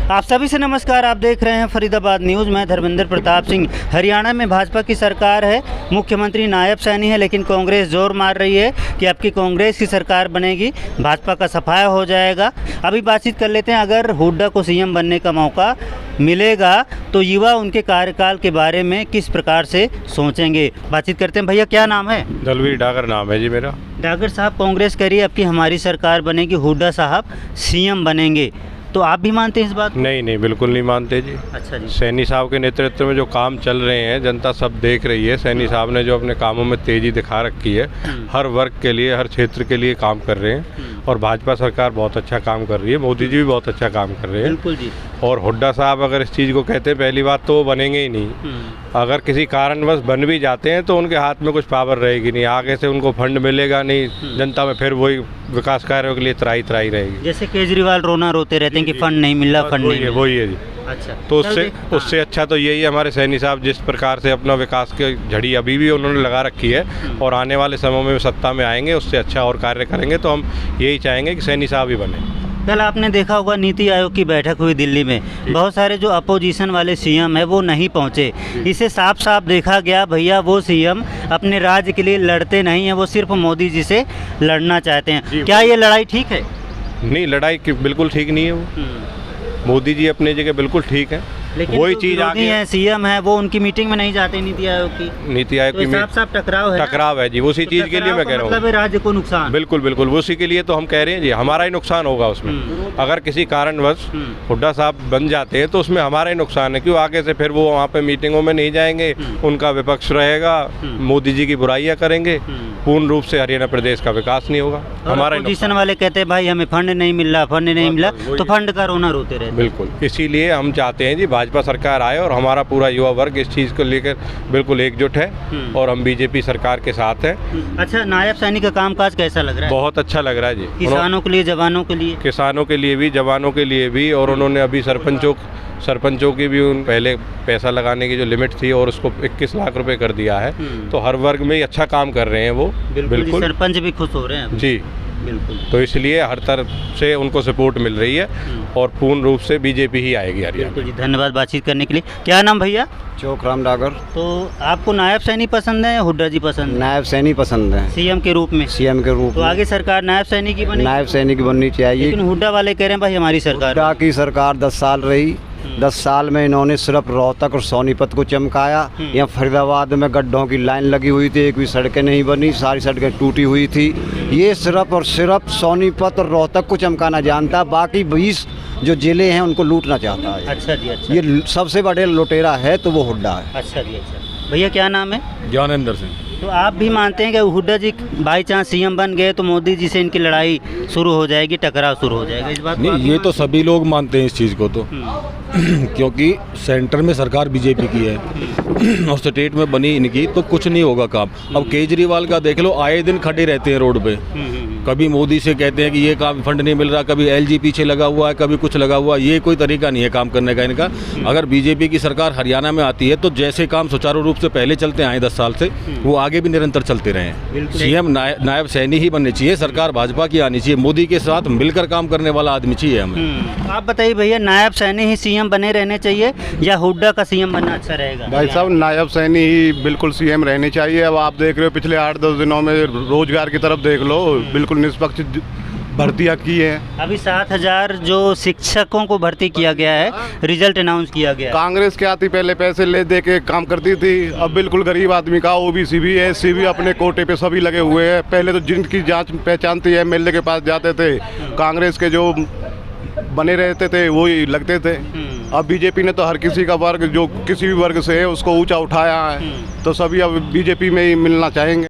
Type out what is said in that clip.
आप सभी से नमस्कार। आप देख रहे हैं फरीदाबाद न्यूज़। मैं धर्मेंद्र प्रताप सिंह। हरियाणा में भाजपा की सरकार है, मुख्यमंत्री नायब सैनी है, लेकिन कांग्रेस जोर मार रही है कि अब की कांग्रेस की सरकार बनेगी, भाजपा का सफाया हो जाएगा। अभी बातचीत कर लेते हैं, अगर हुड्डा को सीएम बनने का मौका मिलेगा तो युवा उनके कार्यकाल के बारे में किस प्रकार से सोचेंगे। बातचीत करते हैं। भैया क्या नाम है? दलवीर डागर नाम है जी मेरा। डागर साहब, कांग्रेस कह रही है अब की हमारी सरकार बनेगी, हुड्डा साहब सीएम बनेंगे, तो आप भी मानते हैं इस बात? नहीं, बिल्कुल नहीं मानते जी। अच्छा जी। सैनी साहब के नेतृत्व में जो काम चल रहे हैं, जनता सब देख रही है। सैनी साहब ने जो अपने कामों में तेज़ी दिखा रखी है, हर वर्ग के लिए, हर क्षेत्र के लिए काम कर रहे हैं। और भाजपा सरकार बहुत अच्छा काम कर रही है, मोदी जी भी बहुत अच्छा काम कर रहे हैं। बिल्कुल जी। और हुड्डा साहब अगर इस चीज़ को कहते हैं, पहली बात तो वो बनेंगे ही नहीं। अगर किसी कारणवश बन भी जाते हैं तो उनके हाथ में कुछ पावर रहेगी नहीं, आगे से उनको फंड मिलेगा नहीं, जनता में फिर वही विकास कार्यों के लिए त्राही रहेगी। जैसे केजरीवाल रोना रोते रहते हैं कि फंड नहीं मिल रहा, फंड नहीं मिल रहा। वही है जी। अच्छा, तो उससे अच्छा तो यही है, हमारे सैनी साहब जिस प्रकार से अपना विकास की झड़ी अभी भी उन्होंने लगा रखी है और आने वाले समय में सत्ता में आएंगे, उससे अच्छा और कार्य करेंगे। तो हम यही चाहेंगे कि सैनी साहब ही बने। कल आपने देखा होगा नीति आयोग की बैठक हुई दिल्ली में, बहुत सारे जो अपोजिशन वाले सीएम है वो नहीं पहुंचे। इसे साफ साफ देखा गया भैया वो सीएम अपने राज्य के लिए लड़ते नहीं हैं, वो सिर्फ मोदी जी से लड़ना चाहते हैं। क्या ये लड़ाई ठीक है? नहीं, लड़ाई बिल्कुल ठीक नहीं है। वो मोदी जी अपनी जगह बिल्कुल ठीक है, लेकिन वही जो चीज़ विरोधी हैं, सीएम है, वो उनकी मीटिंग में नहीं जाते नीति आयोग की। नीति आयोग की साफ साफ टकराव है। टकराव है जी, उसी चीज़ के लिए मैं कह रहा हूँ। मतलब राज्य को नुकसान। बिल्कुल उसी के लिए तो हम कह रहे हैं जी, हमारा ही नुकसान होगा उसमें। अगर किसी कारणवश हुड्डा साहब बन जाते हैं तो उसमें हमारा ही नुकसान है। क्यों? आगे से फिर वो वहाँ पे मीटिंगों में नहीं जाएंगे, उनका विपक्ष रहेगा, मोदी जी की बुराइयाँ करेंगे, पूर्ण रूप से हरियाणा प्रदेश का विकास नहीं होगा। हमारा अपोजिशन वाले कहते हैं भाई हमें फंड नहीं मिल रहा, फंड नहीं मिला, तो फंड का रोना रोते रहते। बिल्कुल, इसीलिए हम चाहते हैं जी भाजपा सरकार आए और हमारा पूरा युवा वर्ग इस चीज़ को लेकर बिल्कुल एकजुट है और हम बीजेपी सरकार के साथ हैं। अच्छा, नायब सैनी का कामकाज कैसा लग रहा है? बहुत अच्छा लग रहा है जी। किसानों के लिए, जवानों के लिए? किसानों के लिए भी, जवानों के लिए भी। और उन्होंने अभी सरपंचों की भी उन पहले पैसा लगाने की जो लिमिट थी और उसको 21 लाख रुपए कर दिया है। तो हर वर्ग में ही अच्छा काम कर रहे हैं वो। बिल्कुल सरपंच भी खुश हो रहे हैं जी। बिल्कुल। तो इसलिए हर तरफ से उनको सपोर्ट मिल रही है और पूर्ण रूप से बीजेपी ही आएगी हरियाणा। जी, धन्यवाद बातचीत करने के लिए। क्या नाम भैया? चोकराम डागर। तो आपको नायब सैनी पसंद है या हुड्डा जी पसंद है? नायब सैनी पसंद है, सीएम के रूप में। सीएम के रूप तो में आगे सरकार नायब सैनी की बनेगी? नायब सैनी की बननी चाहिए। लेकिन हुड्डा वाले कह रहे हैं भाई हमारी सरकार। हुड्डा की सरकार 10 साल रही, 10 साल में इन्होंने सिर्फ रोहतक और सोनीपत को चमकाया। यहाँ फरीदाबाद में गड्ढों की लाइन लगी हुई थी, एक भी सड़कें नहीं बनी, सारी सड़कें टूटी हुई थी। ये सिर्फ और सिर्फ सोनीपत और रोहतक को चमकाना जानता, बाकी 20 जो जिले हैं उनको लूटना चाहता है। अच्छा जी। अच्छा, ये सबसे बड़े लुटेरा है तो वो हुड्डा है। अच्छा जी। अच्छा भैया क्या नाम है? ज्ञानेंद्र सिंह। तो आप भी मानते हैं कि हुड्डा जी बाई चांस सीएम बन गए तो मोदी जी से इनकी लड़ाई शुरू हो जाएगी, टकराव शुरू हो जाएगा, इस बात को? नहीं, ये तो सभी लोग मानते हैं इस चीज़ को तो क्योंकि सेंटर में सरकार बीजेपी की है और स्टेट में बनी इनकी, तो कुछ नहीं होगा काम। अब केजरीवाल का देख लो, आए दिन खड़े रहते हैं रोड पे, कभी मोदी से कहते हैं कि ये काम फंड नहीं मिल रहा, कभी एलजी पीछे लगा हुआ है, कभी कुछ लगा हुआ है। ये कोई तरीका नहीं है काम करने का इनका। अगर बीजेपी की सरकार हरियाणा में आती है तो जैसे काम सुचारू रूप से पहले चलते आए 10 साल से, वो आगे भी निरंतर चलते रहे। सीएम नायब सैनी ही बनने चाहिए, सरकार भाजपा की आनी चाहिए, मोदी के साथ मिलकर काम करने वाला आदमी चाहिए हमें। आप बताइए भैया, नायब सैनी ही सीएम बने रहने चाहिए या हुड्डा का सीएम बनना अच्छा रहेगा? भाई साहब, नायब सैनी ही बिल्कुल सीएम रहने चाहिए। अब आप देख रहे हो पिछले 8-10 दिनों में रोजगार की तरफ देख लो, बिल्कुल निष्पक्ष भर्तियाँ की हैं। अभी 7,000 जो शिक्षकों को भर्ती किया गया है, रिजल्ट अनाउंस किया गया है। कांग्रेस क्या थी, पहले पैसे ले दे के काम करती थी, अब बिल्कुल गरीब आदमी का ओबीसी भी है, एससी भी अपने कोटे पे सभी लगे हुए हैं। पहले तो जिनकी जांच पहचान थी एमएलए के पास जाते थे, कांग्रेस के जो बने रहते थे वही लगते थे। अब बीजेपी ने तो हर किसी का वर्ग जो किसी भी वर्ग से है उसको ऊंचा उठाया है, तो सभी अब बीजेपी में ही मिलना चाहेंगे।